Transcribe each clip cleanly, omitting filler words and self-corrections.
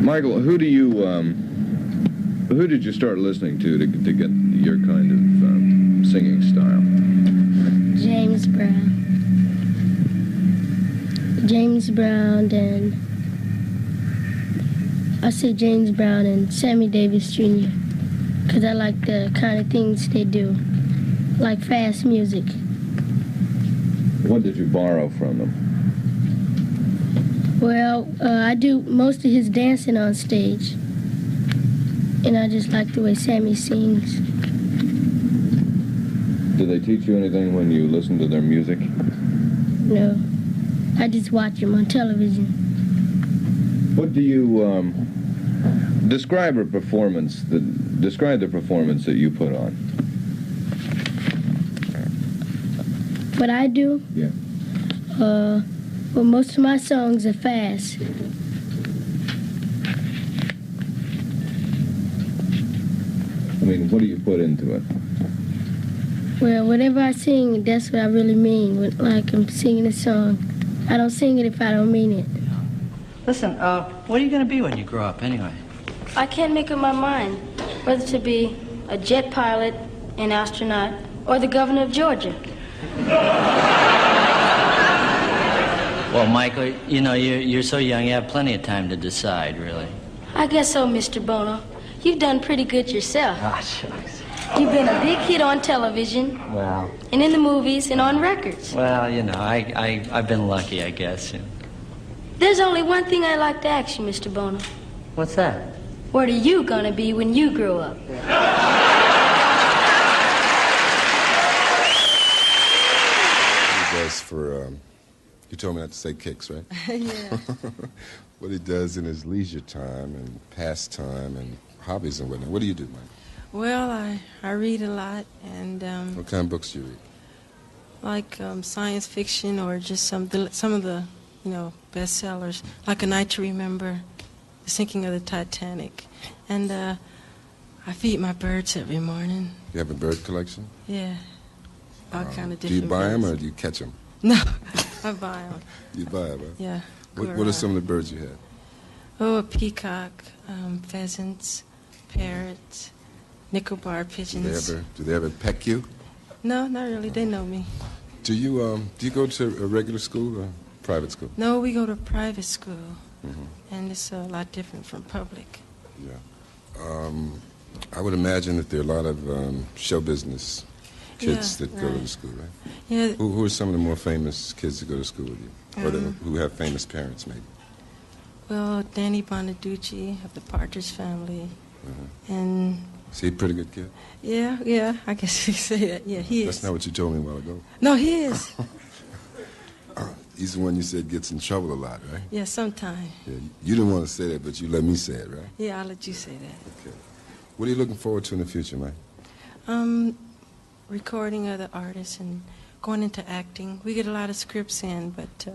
Michael, who did you start listening to get your kind of singing style? James Brown. James Brown and I say James Brown and Sammy Davis Jr. because I like the kind of things they do, like fast music. What did you borrow from them? Well, I do most of his dancing on stage, and I just like the way Sammy sings. Do they teach you anything when you listen to their music? No, I just watch them on television. What do you describe the performance that you put on? What I do? Yeah. Well, most of my songs are fast. I mean, what do you put into it? Well, whatever I sing, that's what I really mean. Like I'm singing a song. I don't sing it if I don't mean it. Listen, what are you going to be when you grow up, anyway? I can't make up my mind whether to be a jet pilot, an astronaut, or the governor of Georgia. Well, Michael, you know, you're so young, you have plenty of time to decide, really. I guess so, Mr. Bono. You've done pretty good yourself. Ah, shucks. You've been a big hit on television. Well. And in the movies and on records. Well, you know, I've been lucky, I guess. There's only one thing I'd like to ask you, Mr. Bono. What's that? What are you gonna be when you grow up? He does for, you told me not to say kicks, right? Yeah. What he does in his leisure time and pastime and hobbies and whatnot. What do you do, Mike? Well, I read a lot, and what kind of books do you read? like science fiction or just some of the bestsellers, like A Night to Remember, The Sinking of the Titanic, and I feed my birds every morning. You have a bird collection? Yeah, all kind of different. Do you buy birds. them or do you catch them? No, I buy them. You buy them, huh? Yeah. What are some of the birds you have? Oh, a peacock, pheasants, parrots, Nicobar pigeons. Do they ever peck you? No, not really. They know me. Do you go to a regular school or private school? No, we go to private school, Mm-hmm. and it's a lot different from public. Yeah. I would imagine that there are a lot of show business kids Yeah, that go to right. the school, right? Yeah. Who are some of the more famous kids that go to school with you? Or who have famous parents, maybe? Well, Danny Bonaducci of the Partridge Family, Uh-huh. and Is he a pretty good kid? yeah, I guess you could say that. Yeah, he is. That's not what you told me a while ago. No, he is. He's the one you said gets in trouble a lot, right? Yeah, sometime. Yeah. You didn't want to say that, but you let me say it, right? Yeah, I'll let you say that. Okay. What are you looking forward to in the future, Mike? Recording other artists and going into acting. We get a lot of scripts in, but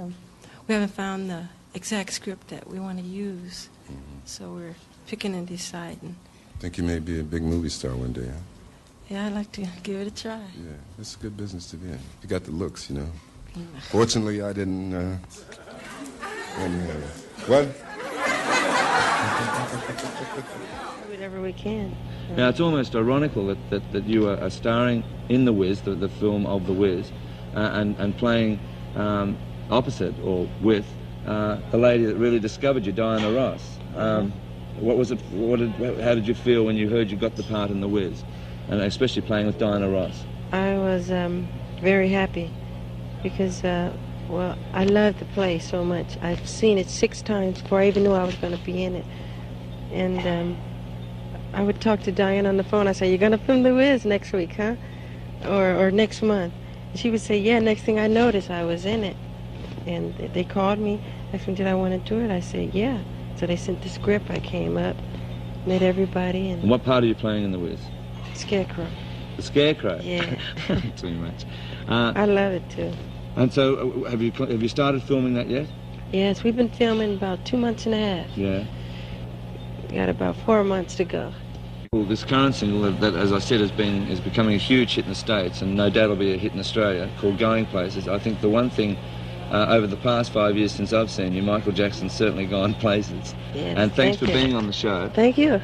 we haven't found the exact script that we want to use. Mm-hmm. So we're picking and deciding. Think you may be a big movie star one day, huh? Yeah, I'd like to give it a try. Yeah, it's a good business to be in. You got the looks, you know. Fortunately, I didn't. What? Whatever we can. Now, it's almost ironical that you are starring in The Wiz, the film of The Wiz, and playing opposite or with the lady that really discovered you, Diana Ross. What was it? How did you feel when you heard you got the part in The Wiz, and especially playing with Diana Ross? I was very happy because, well, I love the play so much. I've seen it 6 times before I even knew I was going to be in it. And I would talk to Diane on the phone. I say, "You're going to film The Wiz next week, huh? Or next month?" And she would say, "Yeah." Next thing I noticed, I was in it. And they called me, asked me, did I want to do it? I said, yeah. So they sent the script. I came up, met everybody. And what part are you playing in The Wiz? Scarecrow. The Scarecrow? Yeah. Too much. I love it, too. And so, have you started filming that yet? Yes, we've been filming about 2 months and a half. Yeah. We got about 4 months to go. Well, this current single that, as I said, is becoming a huge hit in the States, and no doubt will be a hit in Australia, called Going Places. I think the one thing over the past 5 years since I've seen you, Michael Jackson's certainly gone places. Yes, and thanks for thank you. being on the show. Thank you.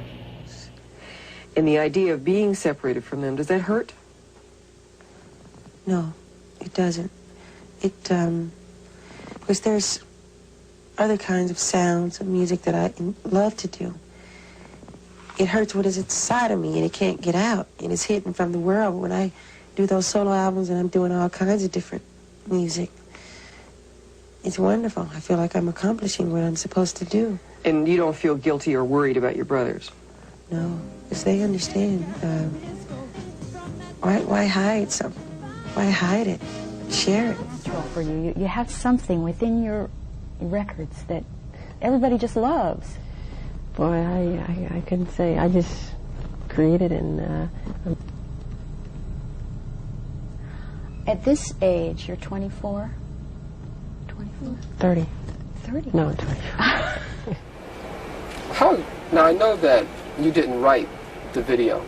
And the idea of being separated from them, does that hurt? No, it doesn't. Because there's other kinds of sounds of music that I love to do. It hurts what is inside of me and it can't get out and it's hidden from the world. When I do those solo albums and I'm doing all kinds of different music, it's wonderful. I feel like I'm accomplishing what I'm supposed to do. And you don't feel guilty or worried about your brothers? No, because they understand. Why hide something? Why hide it? Share it. For you, you have something within your records that everybody just loves. Boy, I couldn't say. I just created and... At this age, you're 24? 24? 30. 30? No, 20. Now, I know that you didn't write the video,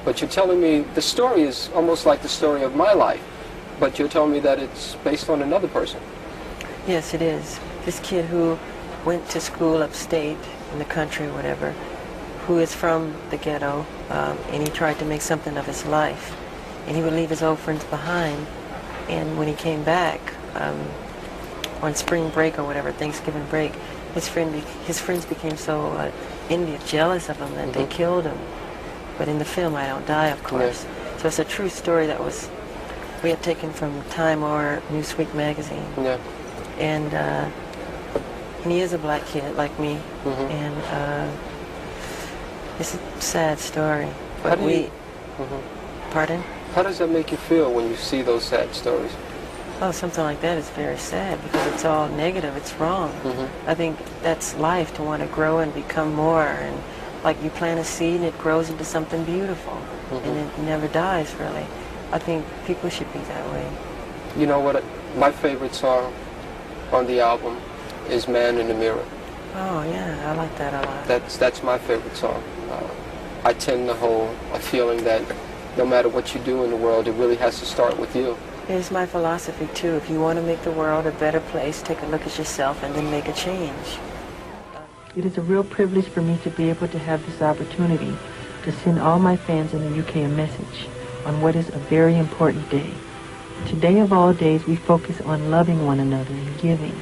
but you're telling me the story is almost like the story of my life, but you're telling me that it's based on another person. Yes, it is. This kid who went to school upstate in the country or whatever, who is from the ghetto, and he tried to make something of his life. And he would leave his old friends behind, and when he came back on spring break or whatever, Thanksgiving break, his friends became so jealous of him that they killed him. But in the film, I don't die, of course. Yeah. So it's a true story that we had taken from Time or Newsweek magazine. Yeah. And he is a black kid like me, and it's a sad story. But pardon? How does that make you feel when you see those sad stories? Oh, something like that is very sad because it's all negative. It's wrong. I think that's life, to want to grow and become more. And like you plant a seed and it grows into something beautiful, and it never dies, really. I think people should be that way. You know what? My favorite song on the album is Man in the Mirror. Oh, yeah, I like that a lot. That's my favorite song. I tend to hold a feeling that no matter what you do in the world, it really has to start with you. It's my philosophy, too. If you want to make the world a better place, take a look at yourself and then make a change. It is a real privilege for me to be able to have this opportunity to send all my fans in the UK a message on what is a very important day. Today of all days, we focus on loving one another and giving.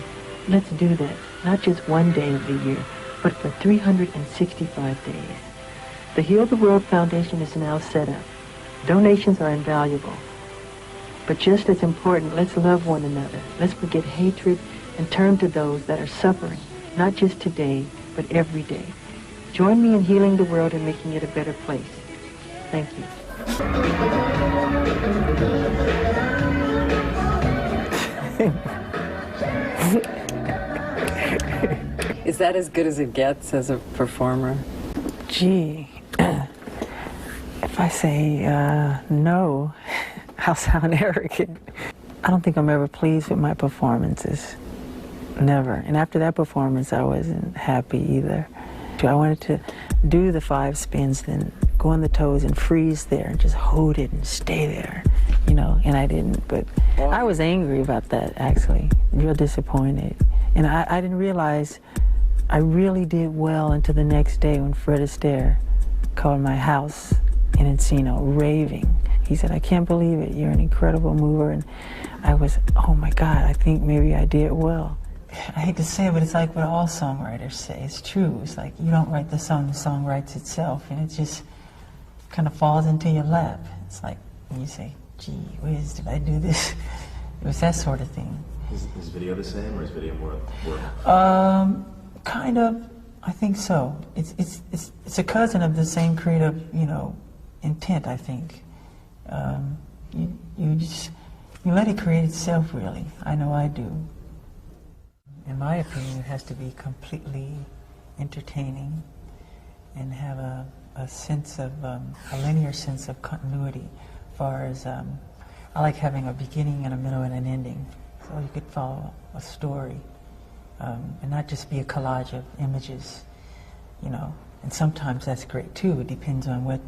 Let's do that, not just one day of the year, but for 365 days. The Heal the World Foundation is now set up. Donations are invaluable. But just as important, let's love one another. Let's forget hatred and turn to those that are suffering, not just today, but every day. Join me in healing the world and making it a better place. Thank you. Is that as good as it gets as a performer? Gee, if I say no, I'll sound arrogant. I don't think I'm ever pleased with my performances. Never. And after that performance, I wasn't happy either. I wanted to do the 5 spins, then go on the toes and freeze there and just hold it and stay there, you know, and I didn't. But I was angry about that, actually, real disappointed. And I didn't realize I really did well until the next day when Fred Astaire called my house in Encino, raving. He said, "I can't believe it, you're an incredible mover." And I was, oh my God, I think maybe I did well. I hate to say it, but it's like what all songwriters say. It's true. It's like you don't write the song writes itself, and it just kind of falls into your lap. It's like when you say, gee whiz, did I do this? It was that sort of thing. Is video the same, or is video more work? Kind of. I think so. It's a cousin of the same creative, you know, intent, I think. You let it create itself, really. I know I do. In my opinion, it has to be completely entertaining and have a sense of, a linear sense of continuity, as far as, I like having a beginning and a middle and an ending, so you could follow a story, and not just be a collage of images, you know, and sometimes that's great too. It depends on what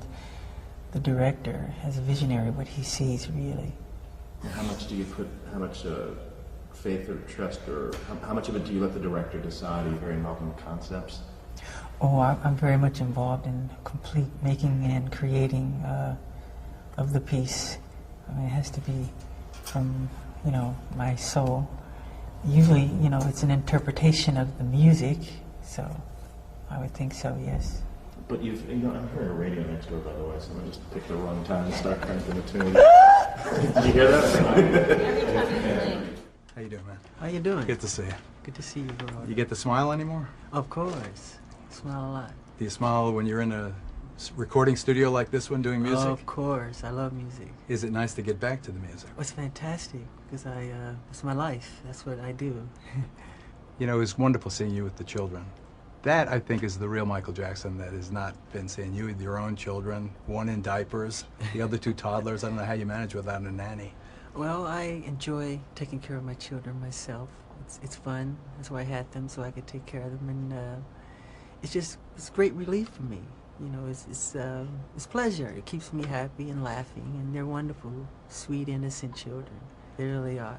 the director has a visionary, what he sees really. How much do you put, how much faith or trust, or how much of it do you let the director decide? Are you very involved in the concepts? Oh, I'm very much involved in complete making and creating of the piece. I mean, it has to be from, you know, my soul. Usually, you know, it's an interpretation of the music, so I would think so, yes. But I'm hearing a radio next door, by the way, so I'm just pick the wrong time and start cranking the tune. Did you hear that? How you doing, man? How you doing? Good to see you. Good to see you, bro. You get to smile anymore? Of course. Smile a lot. Do you smile when you're in a recording studio like this one doing music? Of course. I love music. Is it nice to get back to the music? Oh, it's fantastic because it's my life. That's what I do. You know, it's wonderful seeing you with the children. That, I think, is the real Michael Jackson that has not been seeing you with your own children, one in diapers, the other two toddlers. I don't know how you manage without a nanny. Well, I enjoy taking care of my children myself. It's fun. That's why I had them, so I could take care of them. And it's great relief for me. You know, it's pleasure. It keeps me happy and laughing, and they're wonderful, sweet, innocent children. They really are.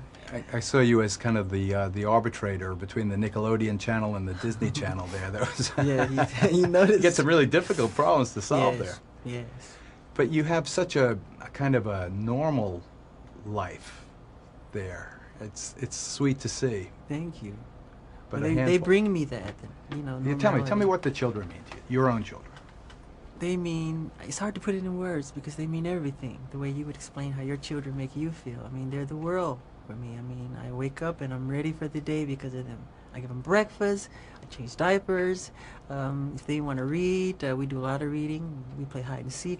I saw you as kind of the arbitrator between the Nickelodeon channel and the Disney Channel there. That was yeah, you noticed. You get some really difficult problems to solve yes, there. Yes. But you have such a kind of a normal life there. It's sweet to see. Thank you. But well, they bring me that, you know. Yeah, tell me what the children mean to you, your own children. They mean, it's hard to put it in words because they mean everything. The way you would explain how your children make you feel. I mean, they're the world for me. I mean, I wake up and I'm ready for the day because of them. I give them breakfast, I change diapers. If they want to read, we do a lot of reading. We play hide and seek